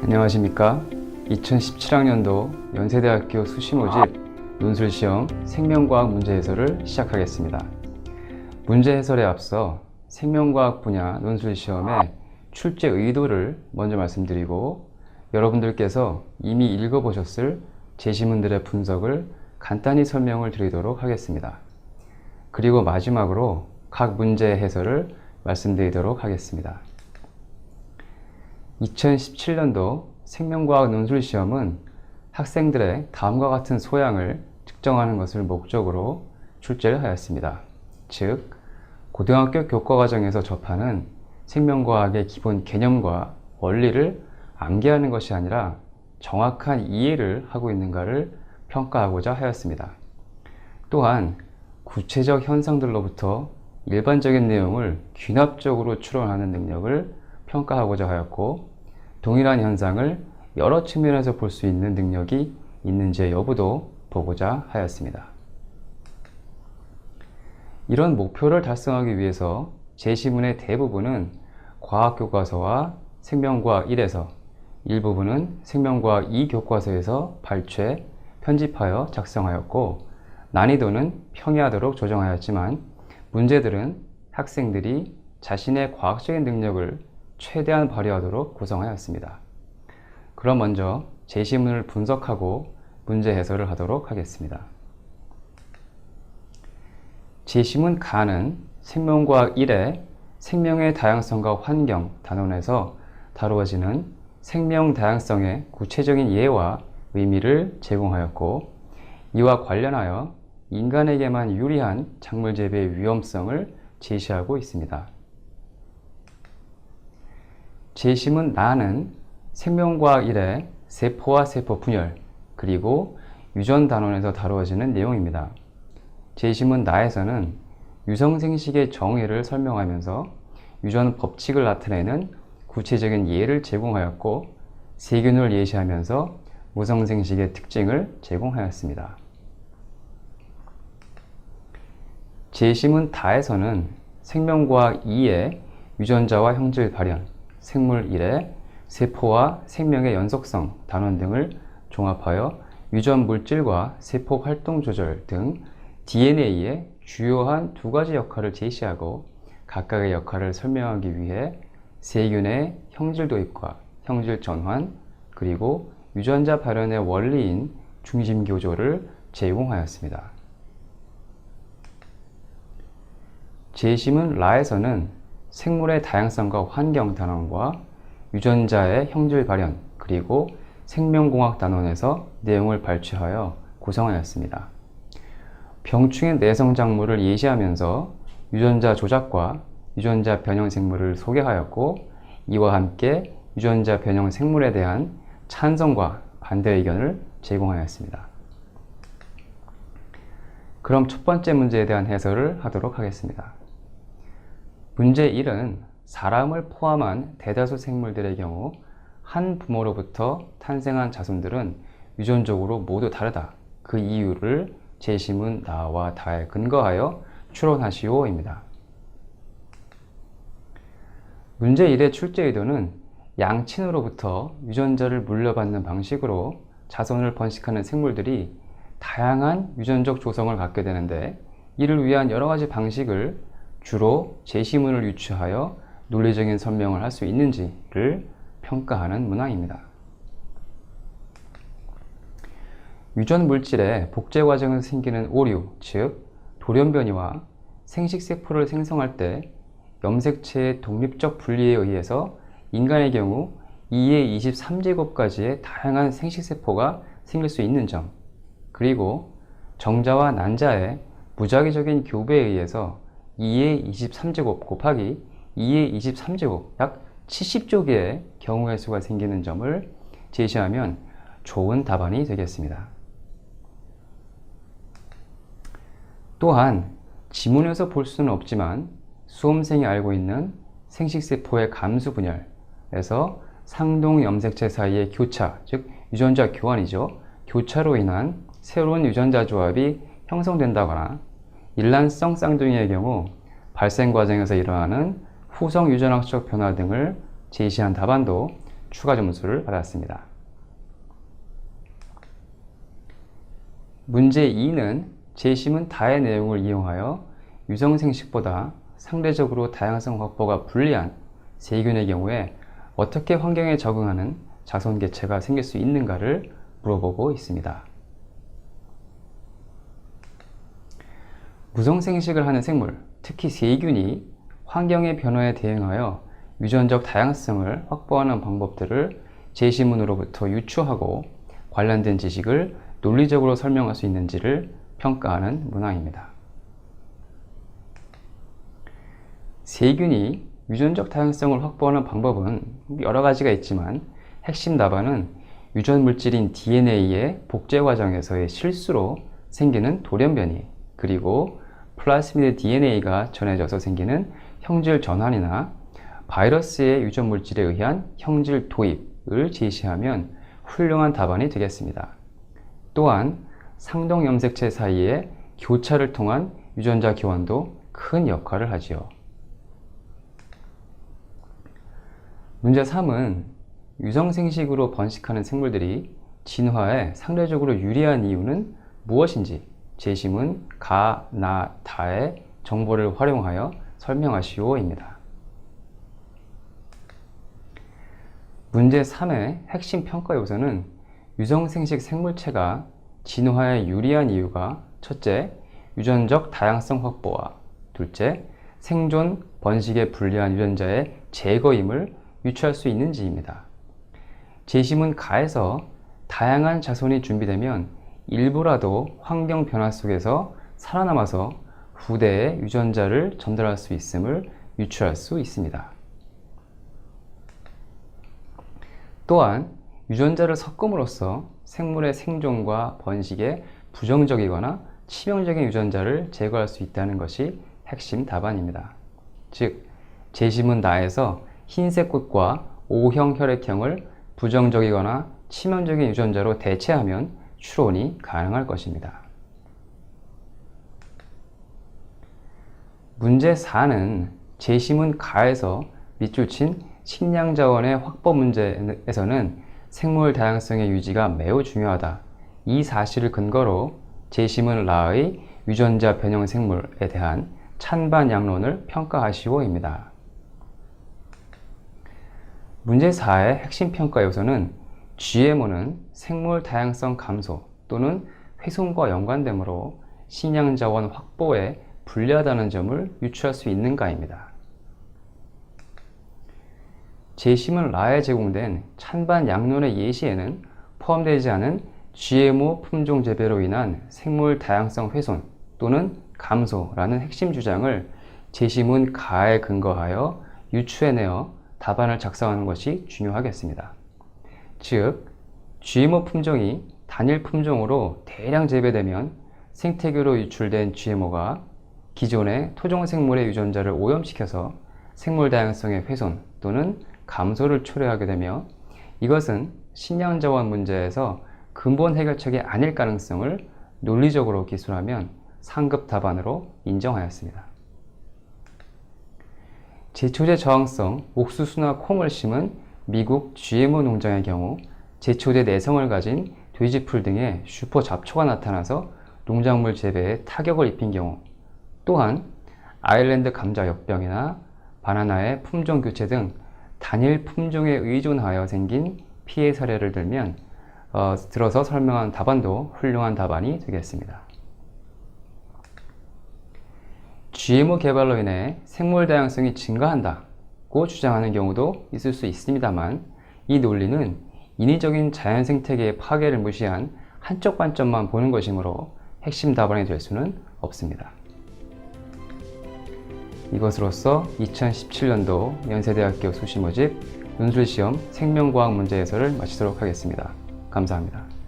안녕하십니까. 2017학년도 연세대학교 수시모집 논술시험 생명과학 문제 해설을 시작하겠습니다. 문제 해설에 앞서 생명과학 분야 논술시험의 출제 의도를 먼저 말씀드리고, 여러분들께서 이미 읽어보셨을 제시문들의 분석을 간단히 설명을 드리도록 하겠습니다. 그리고 마지막으로 각 문제 해설을 말씀드리도록 하겠습니다. 2017년도 생명과학 논술시험은 학생들의 다음과 같은 소양을 측정하는 것을 목적으로 출제를 하였습니다. 즉, 고등학교 교과과정에서 접하는 생명과학의 기본 개념과 원리를 암기하는 것이 아니라 정확한 이해를 하고 있는가를 평가하고자 하였습니다. 또한 구체적 현상들로부터 일반적인 내용을 귀납적으로 추론하는 능력을 평가하고자 하였고, 동일한 현상을 여러 측면에서 볼 수 있는 능력이 있는지의 여부도 보고자 하였습니다. 이런 목표를 달성하기 위해서 제시문의 대부분은 과학교과서와 생명과학 1에서, 일부분은 생명과학 2 교과서에서 발췌, 편집하여 작성하였고, 난이도는 평이하도록 조정하였지만 문제들은 학생들이 자신의 과학적인 능력을 최대한 발휘하도록 구성하였습니다. 그럼 먼저 제시문을 분석하고 문제 해설을 하도록 하겠습니다. 제시문 가는 생명과학 1의 생명의 다양성과 환경 단원에서 다루어지는 생명 다양성의 구체적인 예와 의미를 제공하였고, 이와 관련하여 인간에게만 유리한 작물 재배의 위험성을 제시하고 있습니다. 제시문 나는 생명과학 1의 세포와 세포 분열, 그리고 유전 단원에서 다루어지는 내용입니다. 제시문 나에서는 유성생식의 정의를 설명하면서 유전 법칙을 나타내는 구체적인 예를 제공하였고, 세균을 예시하면서 무성생식의 특징을 제공하였습니다. 제시문 다에서는 생명과학 2의 유전자와 형질 발현, 생물 1의 세포와 생명의 연속성 단원 등을 종합하여 유전 물질과 세포 활동 조절 등 DNA의 주요한 두 가지 역할을 제시하고, 각각의 역할을 설명하기 위해 세균의 형질 도입과 형질 전환, 그리고 유전자 발현의 원리인 중심 교조를 제공하였습니다. 제시문 라에서는 생물의 다양성과 환경 단원과 유전자의 형질 발현, 그리고 생명공학 단원에서 내용을 발췌하여 구성하였습니다. 병충해 내성 작물을 예시하면서 유전자 조작과 유전자 변형 생물을 소개하였고, 이와 함께 유전자 변형 생물에 대한 찬성과 반대 의견을 제공하였습니다. 그럼 첫 번째 문제에 대한 해설을 하도록 하겠습니다. 문제 1은 사람을 포함한 대다수 생물들의 경우 한 부모로부터 탄생한 자손들은 유전적으로 모두 다르다. 그 이유를 제시문 나와 다에 근거하여 추론하시오입니다. 문제 1의 출제 의도는 양친으로부터 유전자를 물려받는 방식으로 자손을 번식하는 생물들이 다양한 유전적 조성을 갖게 되는데, 이를 위한 여러 가지 방식을 주로 제시문을 유추하여 논리적인 설명을 할 수 있는지를 평가하는 문항입니다. 유전 물질의 복제 과정에서 생기는 오류, 즉 돌연변이와 생식세포를 생성할 때 염색체의 독립적 분리에 의해서 인간의 경우 2의 23제곱까지의 다양한 생식세포가 생길 수 있는 점, 그리고 정자와 난자의 무작위적인 교배에 의해서 2의 23제곱 곱하기 2의 23제곱 약 70조 개의 경우의 수가 생기는 점을 제시하면 좋은 답안이 되겠습니다. 또한 지문에서 볼 수는 없지만 수험생이 알고 있는 생식세포의 감수 분열에서 상동 염색체 사이의 교차, 즉 유전자 교환이죠. 교차로 인한 새로운 유전자 조합이 형성된다거나, 일란성 쌍둥이의 경우 발생 과정에서 일어나는 후성 유전학적 변화 등을 제시한 답안도 추가 점수를 받았습니다. 문제 2는 재심은 다의 내용을 이용하여 유성생식보다 상대적으로 다양성 확보가 불리한 세균의 경우에 어떻게 환경에 적응하는 자손 개체가 생길 수 있는가를 물어보고 있습니다. 무성생식을 하는 생물, 특히 세균이 환경의 변화에 대응하여 유전적 다양성을 확보하는 방법들을 재심문으로부터 유추하고 관련된 지식을 논리적으로 설명할 수 있는지를 평가하는 문항입니다. 세균이 유전적 다양성을 확보하는 방법은 여러 가지가 있지만 핵심 답안은 유전 물질인 DNA의 복제 과정에서의 실수로 생기는 돌연변이, 그리고 플라스미드 DNA가 전해져서 생기는 형질 전환이나 바이러스의 유전 물질에 의한 형질 도입을 제시하면 훌륭한 답안이 되겠습니다. 또한 상동 염색체 사이의 교차를 통한 유전자 교환도 큰 역할을 하지요. 문제 3은 유성생식으로 번식하는 생물들이 진화에 상대적으로 유리한 이유는 무엇인지 재심은 가, 나, 다의 정보를 활용하여 설명하시오입니다. 문제 3의 핵심 평가 요소는 유성생식 생물체가 진화에 유리한 이유가 첫째, 유전적 다양성 확보와 둘째, 생존, 번식에 불리한 유전자의 제거임을 유추할 수 있는지입니다. 재심은 가에서 다양한 자손이 준비되면 일부라도 환경 변화 속에서 살아남아서 후대에 유전자를 전달할 수 있음을 유추할 수 있습니다. 또한 유전자를 섞음으로써 생물의 생존과 번식에 부정적이거나 치명적인 유전자를 제거할 수 있다는 것이 핵심 답안입니다. 즉, 재심은 나에서 흰색 꽃과 O형 혈액형을 부정적이거나 치명적인 유전자로 대체하면 추론이 가능할 것입니다. 문제 4는 재심은 가에서 밑줄 친 식량 자원의 확보 문제에서는 생물 다양성의 유지가 매우 중요하다. 이 사실을 근거로 재심은 라의 유전자 변형 생물에 대한 찬반 양론을 평가하시오입니다. 문제 4의 핵심 평가 요소는 GMO는 생물 다양성 감소 또는 훼손과 연관되므로 식량 자원 확보에 불리하다는 점을 유추할 수 있는가입니다. 재심은 라에 제공된 찬반 양론의 예시에는 포함되지 않은 GMO 품종 재배로 인한 생물 다양성 훼손 또는 감소라는 핵심 주장을 재심은 가에 근거하여 유추해내어 답안을 작성하는 것이 중요하겠습니다. 즉, GMO 품종이 단일 품종으로 대량 재배되면 생태계로 유출된 GMO가 기존의 토종생물의 유전자를 오염시켜서 생물 다양성의 훼손 또는 감소를 초래하게 되며 이것은 식량 자원 문제에서 근본 해결책이 아닐 가능성을 논리적으로 기술하면 상급 답안으로 인정하였습니다. 제초제 저항성 옥수수나 콩을 심은 미국 GMO 농장의 경우 제초제 내성을 가진 돼지풀 등의 슈퍼 잡초가 나타나서 농작물 재배에 타격을 입힌 경우, 또한 아일랜드 감자 역병이나 바나나의 품종 교체 등 단일 품종에 의존하여 생긴 피해 사례를 들어서 설명한 답안도 훌륭한 답안이 되겠습니다. GMO 개발로 인해 생물 다양성이 증가한다고 주장하는 경우도 있을 수 있습니다만 이 논리는 인위적인 자연 생태계의 파괴를 무시한 한쪽 관점만 보는 것이므로 핵심 답안이 될 수는 없습니다. 이것으로써 2017년도 연세대학교 수시 모집 논술시험 생명과학 문제 해설을 마치도록 하겠습니다. 감사합니다.